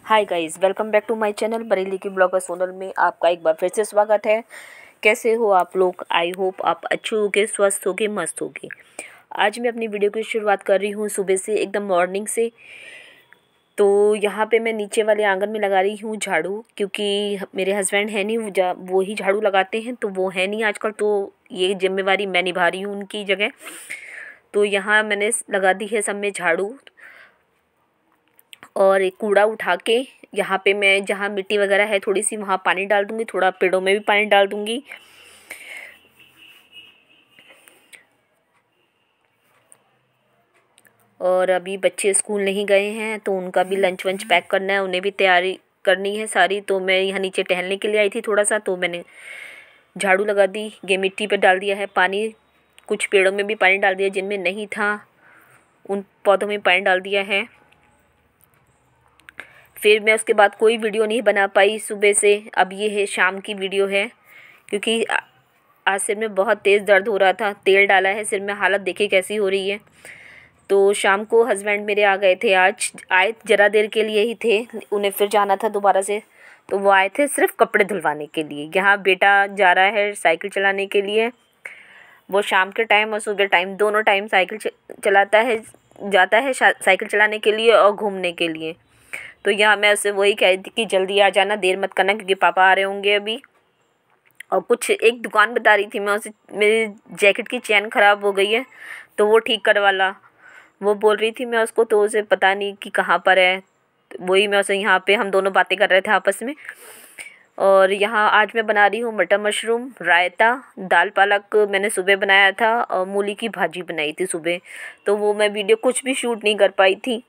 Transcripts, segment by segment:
Hi guys, welcome back to my channel Bareilly की blogger Sonal में आपका एक बार फिर से स्वागत है। कैसे हो आप लोग? आई होप आप अच्छे होगे, स्वस्थ होगे, मस्त होगे। आज मैं अपनी वीडियो की शुरुआत कर रही हूँ सुबह से, एकदम मॉर्निंग से। तो यहाँ पे मैं नीचे वाले आंगन में लगा रही हूँ झाड़ू, क्योंकि मेरे हस्बैंड है नहीं, वो ही झाड़ू लगाते हैं। तो वो है नहीं आजकल, तो ये जिम्मेवारी मैं निभा रही हूँ उनकी जगह। तो यहाँ मैंने लगा दी है सब में झाड़ू, और एक कूड़ा उठा के यहाँ पे मैं जहाँ मिट्टी वगैरह है थोड़ी सी, वहाँ पानी डाल दूँगी, थोड़ा पेड़ों में भी पानी डाल दूँगी। और अभी बच्चे स्कूल नहीं गए हैं, तो उनका भी लंच वंच पैक करना है, उन्हें भी तैयारी करनी है सारी। तो मैं यहाँ नीचे टहलने के लिए आई थी थोड़ा सा, तो मैंने झाड़ू लगा दी, ये मिट्टी पे डाल दिया है पानी, कुछ पेड़ों में भी पानी डाल दिया, जिनमें नहीं था उन पौधों में पानी डाल दिया है। फिर मैं उसके बाद कोई वीडियो नहीं बना पाई सुबह से। अब ये है शाम की वीडियो है, क्योंकि आज सिर में बहुत तेज़ दर्द हो रहा था। तेल डाला है सिर में, हालत देखिए कैसी हो रही है। तो शाम को हस्बैंड मेरे आ गए थे, आज आए ज़रा देर के लिए ही थे, उन्हें फिर जाना था दोबारा से। तो वो आए थे सिर्फ कपड़े धुलवाने के लिए। यहाँ बेटा जा रहा है साइकिल चलाने के लिए। वो शाम के टाइम और सुबह टाइम दोनों टाइम साइकिल चलाता है, जाता है साइकिल चलाने के लिए और घूमने के लिए। तो यहाँ मैं उससे वही कह रही थी कि जल्दी आ जाना, देर मत करना, क्योंकि पापा आ रहे होंगे अभी। और कुछ एक दुकान बता रही थी मैं उसे, मेरी जैकेट की चैन ख़राब हो गई है, तो वो ठीक करवा ला, वो बोल रही थी मैं उसको। तो उसे पता नहीं कि कहाँ पर है, वही मैं उसे यहाँ पे हम दोनों बातें कर रहे थे आपस में। और यहाँ आज मैं बना रही हूँ मटर मशरूम रायता, दाल पालक मैंने सुबह बनाया था, और मूली की भाजी बनाई थी सुबह। तो वो मैं वीडियो कुछ भी शूट नहीं कर पाई थी।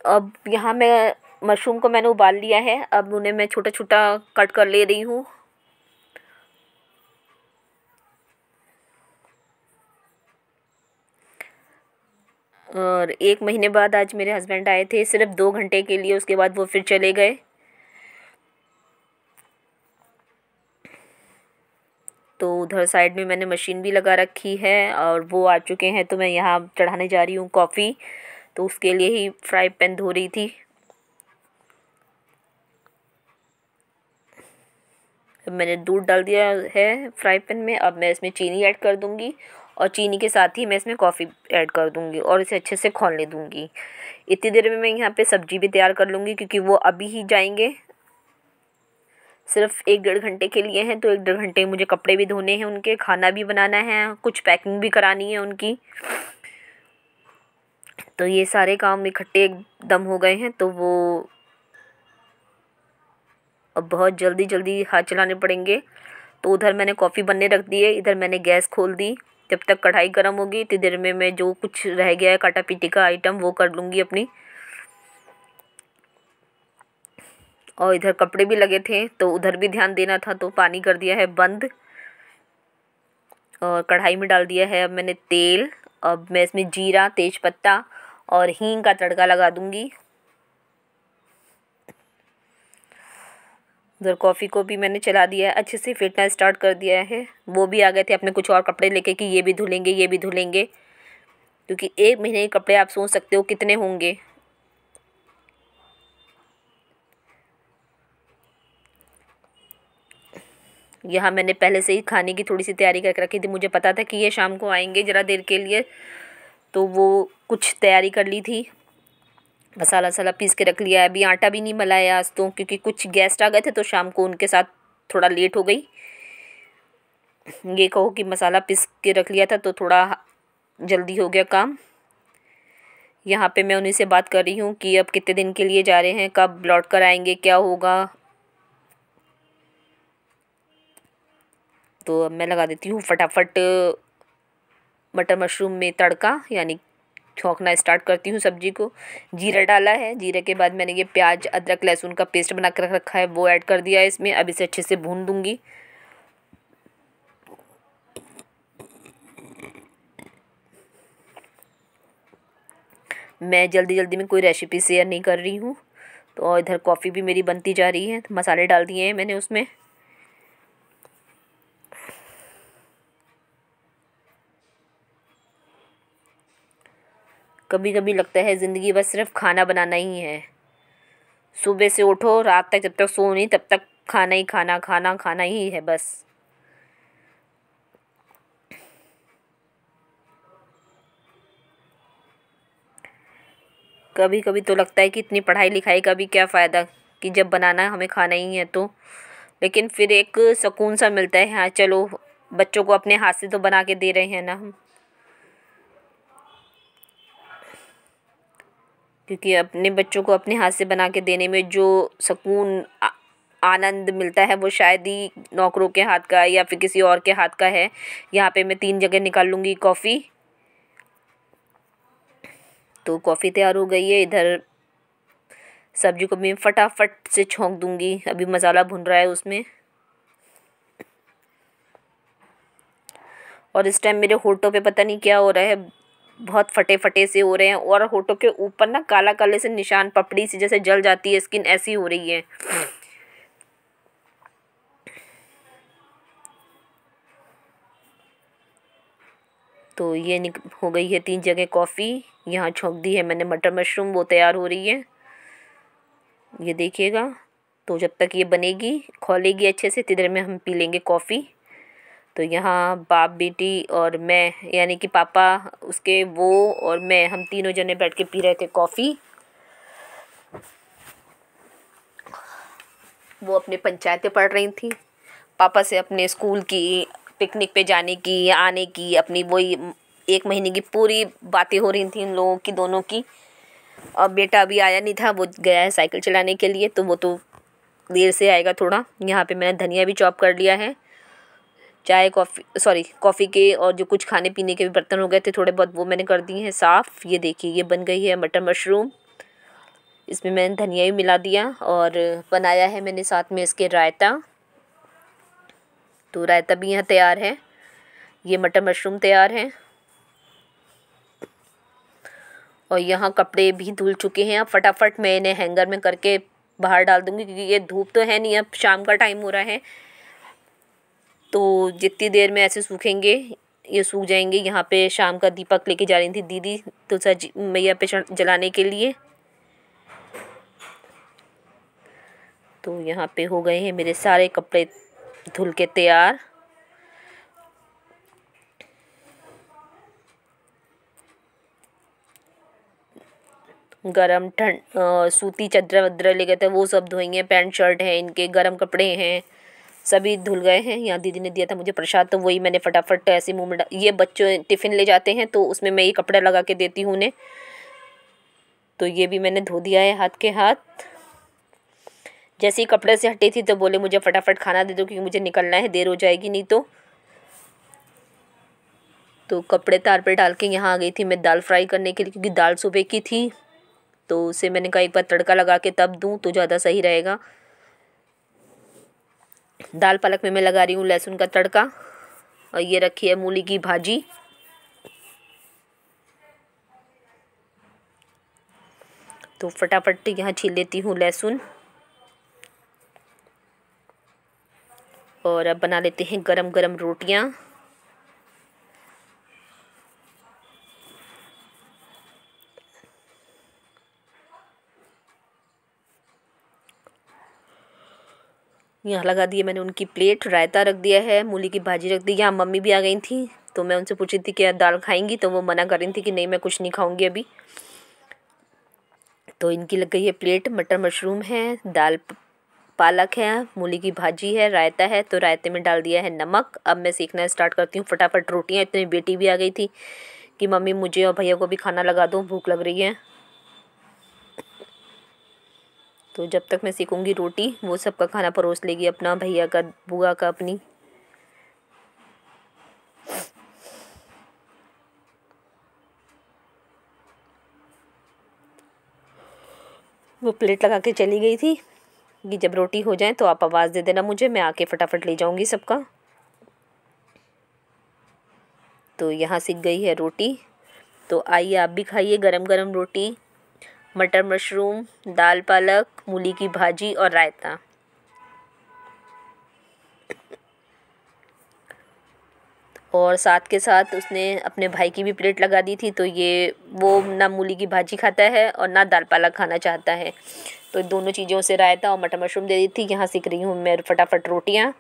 अब यहाँ मैं मशरूम को मैंने उबाल लिया है, अब उन्हें मैं छोटा छोटा कट कर ले रही हूँ। और 1 महीने बाद आज मेरे हस्बैंड आए थे, सिर्फ 2 घंटे के लिए, उसके बाद वो फिर चले गए। तो उधर साइड में मैंने मशीन भी लगा रखी है, और वो आ चुके हैं, तो मैं यहाँ चढ़ाने जा रही हूँ कॉफ़ी। तो उसके लिए ही फ्राई पैन धो रही थी। अब मैंने दूध डाल दिया है फ्राई पैन में, अब मैं इसमें चीनी ऐड कर दूँगी, और चीनी के साथ ही मैं इसमें कॉफ़ी ऐड कर दूँगी, और इसे अच्छे से खौलने दूँगी। इतनी देर में मैं यहाँ पे सब्ज़ी भी तैयार कर लूँगी, क्योंकि वो अभी ही जाएंगे, सिर्फ 1-1.5 घंटे के लिए हैं। तो 1-1.5 घंटे मुझे कपड़े भी धोने हैं उनके, खाना भी बनाना है, कुछ पैकिंग भी करानी है उनकी। तो ये सारे काम इकट्ठे एकदम हो गए हैं, तो वो अब बहुत जल्दी जल्दी हाथ चलाने पड़ेंगे। तो उधर मैंने कॉफ़ी बनने रख दी है, इधर मैंने गैस खोल दी। जब तक कढ़ाई गर्म होगी इतनी देर में मैं जो कुछ रह गया है काटा पीटी का आइटम वो कर लूँगी अपनी। और इधर कपड़े भी लगे थे, तो उधर भी ध्यान देना था, तो पानी कर दिया है बंद, और कढ़ाई में डाल दिया है अब मैंने तेल। अब मैं इसमें जीरा, तेज पत्ता और हींग का तड़का लगा दूँगी। उधर कॉफ़ी को भी मैंने चला दिया है, अच्छे से फेंटना स्टार्ट कर दिया है। वो भी आ गए थे अपने कुछ और कपड़े लेके कि ये भी धुलेंगे, ये भी धुलेंगे, क्योंकि 1 महीने के कपड़े आप सोच सकते हो कितने होंगे। यहाँ मैंने पहले से ही खाने की थोड़ी सी तैयारी करके रखी थी, मुझे पता था कि ये शाम को आएंगे ज़रा देर के लिए, तो वो कुछ तैयारी कर ली थी। मसाला वसाला पीस के रख लिया है। अभी आटा भी नहीं मलाया आज तो, क्योंकि कुछ गेस्ट आ गए थे, तो शाम को उनके साथ थोड़ा लेट हो गई। ये कहो कि मसाला पीस के रख लिया था, तो थोड़ा जल्दी हो गया काम। यहाँ पे मैं उन्हीं से बात कर रही हूँ कि अब कितने दिन के लिए जा रहे हैं, कब लौट कर आएंगे, क्या होगा। तो अब मैं लगा देती हूँ फटाफट मटर मशरूम में तड़का, यानी छौंकना स्टार्ट करती हूँ सब्जी को। जीरा डाला है, जीरे के बाद मैंने ये प्याज अदरक लहसुन का पेस्ट बना कर रखा है वो ऐड कर दिया है इसमें। अब इसे अच्छे से भून दूँगी। मैं जल्दी जल्दी में कोई रेसिपी शेयर नहीं कर रही हूँ। तो और इधर कॉफ़ी भी मेरी बनती जा रही है, तो मसाले डाल दिए हैं मैंने उसमें। कभी कभी लगता है ज़िंदगी बस सिर्फ खाना बनाना ही है, सुबह से उठो रात तक, जब तक सो नहीं तब तक खाना ही खाना, खाना खाना ही है बस। कभी कभी तो लगता है कि इतनी पढ़ाई लिखाई का भी क्या फ़ायदा, कि जब बनाना हमें खाना ही है तो। लेकिन फिर एक सुकून सा मिलता है, हाँ चलो बच्चों को अपने हाथ से तो बना के दे रहे हैं ना हम। क्योंकि अपने बच्चों को अपने हाथ से बना के देने में जो सुकून आनंद मिलता है वो शायद ही नौकरों के हाथ का या फिर किसी और के हाथ का है। यहाँ पे मैं 3 जगह निकाल लूँगी कॉफ़ी। तो कॉफ़ी तैयार हो गई है। इधर सब्जी को मैं फटाफट से छौंक दूँगी, अभी मसाला भुन रहा है उसमें। और इस टाइम मेरे होठों पे पता नहीं क्या हो रहा है, बहुत फटे फटे से हो रहे हैं, और होठों के ऊपर ना काला काले से निशान, पपड़ी सी जैसे जल जाती है स्किन, ऐसी हो रही है। तो ये हो गई है 3 जगह कॉफ़ी। यहाँ छोंक दी है मैंने मटर मशरूम, वो तैयार हो रही है, ये देखिएगा। तो जब तक ये बनेगी खौलेगी अच्छे से, इतनी देर में हम पी लेंगे कॉफ़ी। तो यहाँ बाप बेटी और मैं, यानी कि पापा उसके, वो और मैं, हम तीनों जने बैठ के पी रहे थे कॉफ़ी। वो अपने पंचायतें पढ़ रही थी, पापा से अपने स्कूल की, पिकनिक पे जाने की, आने की, अपनी वही 1 महीने की पूरी बातें हो रही थी इन लोगों की, दोनों की। और बेटा अभी आया नहीं था, वो गया है साइकिल चलाने के लिए, तो वो तो देर से आएगा थोड़ा। यहाँ पे मैंने धनिया भी चॉप कर लिया है। चाय कॉफ़ी के और जो कुछ खाने पीने के भी बर्तन हो गए थे थोड़े बहुत, वो मैंने कर दिए हैं साफ़। ये देखिए ये बन गई है मटर मशरूम। इसमें मैंने धनिया भी मिला दिया, और बनाया है मैंने साथ में इसके रायता। तो रायता भी यहाँ तैयार है। ये मटर मशरूम तैयार है। और यहाँ कपड़े भी धुल चुके हैं। अब फटाफट मैं इन्हें हैंगर में करके बाहर डाल दूँगी, क्योंकि ये धूप तो है नहीं, अब शाम का टाइम हो रहा है। तो जितनी देर में ऐसे सूखेंगे ये सूख जाएंगे। यहाँ पे शाम का दीपक लेके जा रही थी दीदी तुलसा जी मैया पे जलाने के लिए। तो यहाँ पे हो गए हैं मेरे सारे कपड़े धुल के तैयार। गरम सूती चादर वदर ले गए थे, वो सब धोई हैं। पैंट शर्ट है इनके, गरम कपड़े हैं, सभी धुल गए हैं। यहाँ दीदी ने दिया था मुझे प्रसाद, तो वही मैंने फटाफट ऐसे मुँह में ये बच्चों टिफ़िन ले जाते हैं तो उसमें मैं ये कपड़ा लगा के देती हूँ उन्हें। तो ये भी मैंने धो दिया है हाथ के हाथ। जैसे ही कपड़े से हटी थी तो बोले मुझे फटाफट खाना दे दो, क्योंकि मुझे निकलना है, देर हो जाएगी नहीं तो। तो कपड़े तार पे डाल के यहाँ आ गई थी मैं दाल फ्राई करने के लिए, क्योंकि दाल सुबह की थी। तो उसे मैंने कहा एक बार तड़का लगा के तब दूँ तो ज़्यादा सही रहेगा। दाल पालक में मैं लगा रही हूँ लहसुन का तड़का। और ये रखी है मूली की भाजी। तो फटाफट यहाँ छील लेती हूँ लहसुन। और अब बना लेते हैं गरम गरम रोटियाँ। यहाँ लगा दिए मैंने उनकी प्लेट, रायता रख दिया है, मूली की भाजी रख दी। यहाँ मम्मी भी आ गई थी, तो मैं उनसे पूछी थी कि दाल खाएंगी, तो वो मना कर रही थी कि नहीं मैं कुछ नहीं खाऊंगी अभी। तो इनकी लग गई है प्लेट। मटर मशरूम है, दाल पालक है, मूली की भाजी है, रायता है। तो रायते में डाल दिया है नमक। अब मैं सीखना स्टार्ट करती हूँ फटाफट रोटियाँ। इतनी बेटी भी आ गई थी कि मम्मी मुझे और भैया को भी खाना लगा दो, भूख लग रही है। तो जब तक मैं सीखूंगी रोटी, वो सबका खाना परोस लेगी, अपना, भैया का, बुआ का, अपनी। वो प्लेट लगा के चली गई थी कि जब रोटी हो जाए तो आप आवाज़ दे देना मुझे, मैं आके फटाफट ले जाऊंगी सबका। तो यहाँ सीख गई है रोटी। तो आइए आप भी खाइए गरम गरम रोटी, मटर मशरूम, दाल पालक, मूली की भाजी और रायता। और साथ के साथ उसने अपने भाई की भी प्लेट लगा दी थी। तो ये वो ना मूली की भाजी खाता है और ना दाल पालक खाना चाहता है, तो दोनों चीज़ों से रायता और मटर मशरूम दे दी थी। यहाँ सीख रही हूँ मैं फटाफट रोटियाँ।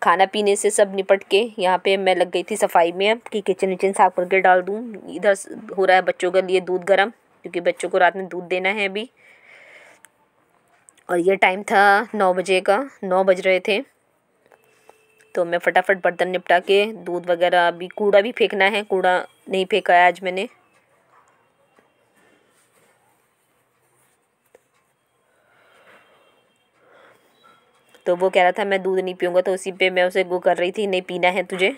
खाना पीने से सब निपट के यहाँ पे मैं लग गई थी सफाई में, अब कि किचन विचन साफ करके डाल दूँ। इधर हो रहा है बच्चों के लिए दूध गर्म, क्योंकि बच्चों को रात में दूध देना है अभी। और ये टाइम था 9 बजे का, 9 बज रहे थे। तो मैं फटाफट बर्तन निपटा के दूध वगैरह, अभी कूड़ा भी फेंकना है, कूड़ा नहीं फेंका है आज मैंने। तो वो कह रहा था मैं दूध नहीं पीऊँगा, तो उसी पे मैं उसे वो कर रही थी, नहीं पीना है तुझे,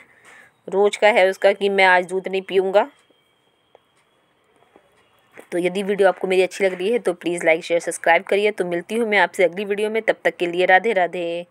रोज़ का है उसका कि मैं आज दूध नहीं पीऊँगा। तो यदि वीडियो आपको मेरी अच्छी लग रही है तो प्लीज़ लाइक शेयर सब्सक्राइब करिए। तो मिलती हूँ मैं आपसे अगली वीडियो में, तब तक के लिए राधे राधे।